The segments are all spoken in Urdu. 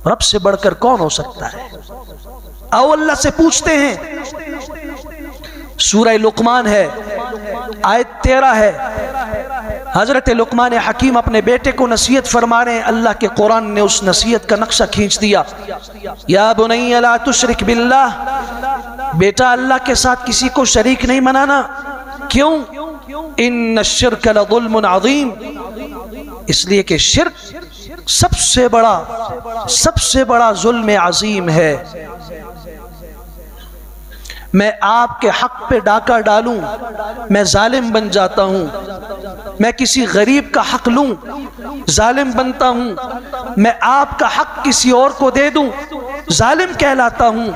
رب سے بڑھ کر کون ہو سکتا ہے؟ آؤ اللہ سے پوچھتے ہیں۔ سورہ لقمان ہے، آیت 13 ہے۔ حضرت لقمان حکیم اپنے بیٹے کو نصیحت فرما رہے ہیں، اللہ کے قرآن نے اس نصیحت کا نقشہ کھینچ دیا۔ یا بنی لا تشرک باللہ، بیٹا اللہ کے ساتھ کسی کو شریک نہیں بنانا۔ کیوں؟ ان الشرک لظلم عظیم، اس لیے کہ شرک سب سے بڑا ظلم عظیم ہے۔ میں آپ کے حق پہ ڈاکہ ڈالوں، میں ظالم بن جاتا ہوں۔ میں کسی غریب کا حق لوں، ظالم بنتا ہوں۔ میں آپ کا حق کسی اور کو دے دوں، ظالم کہلاتا ہوں۔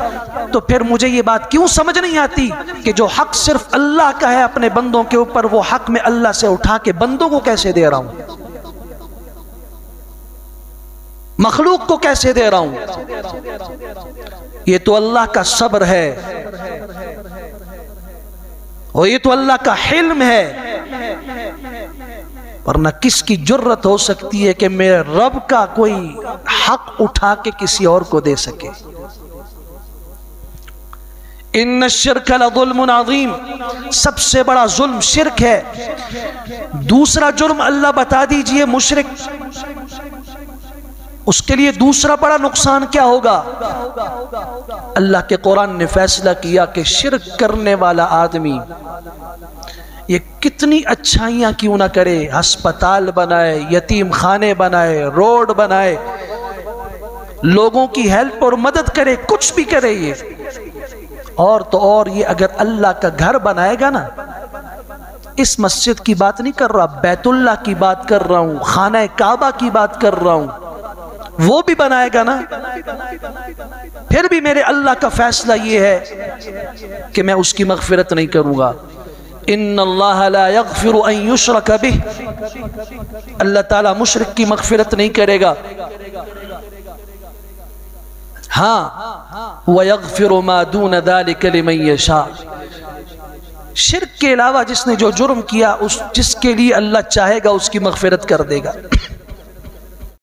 تو پھر مجھے یہ بات کیوں سمجھ نہیں آتی کہ جو حق صرف اللہ کا ہے اپنے بندوں کے اوپر، وہ حق میں اللہ سے اٹھا کے بندوں کو کیسے دے رہا ہوں؟ مخلوق کو کیسے دے رہا ہوں؟ یہ تو اللہ کا صبر ہے، اور یہ تو اللہ کا حلم ہے، ورنہ کس کی جرت ہو سکتی ہے کہ میرے رب کا کوئی حق اٹھا کے کسی اور کو دے سکے؟ ان الشرک لظلم عظیم، سب سے بڑا ظلم شرک ہے۔ دوسرا جرم اللہ بتا دیجئے، مشرک، اس کے لیے دوسرا بڑا نقصان کیا ہوگا؟ اللہ کے قرآن نے فیصلہ کیا کہ شرک کرنے والا آدمی یہ کتنی اچھائیاں کیوں نہ کرے، ہسپتال بنائے، یتیم خانے بنائے، روڈ بنائے، لوگوں کی ہیلپ اور مدد کرے، کچھ بھی کرے، یہ اور تو اور یہ اگر اللہ کا گھر بنائے گا نا، اس مسجد کی بات نہیں کر رہا، بیت اللہ کی بات کر رہا ہوں، خانہ کعبہ کی بات کر رہا ہوں، وہ بھی بنائے گا نا، پھر بھی میرے اللہ کا فیصلہ یہ ہے کہ میں اس کی مغفرت نہیں کروں گا۔ ان اللہ لا یغفر ان یشرک بہ، اللہ تعالیٰ مشرک کی مغفرت نہیں کرے گا۔ ہاں وَيَغْفِرُ مَا دُونَ ذَلِكَ لِمَن يَشَاءُ، شرک کے علاوہ جس نے جو جرم کیا، جس کے لیے اللہ چاہے گا اس کی مغفرت کر دے گا۔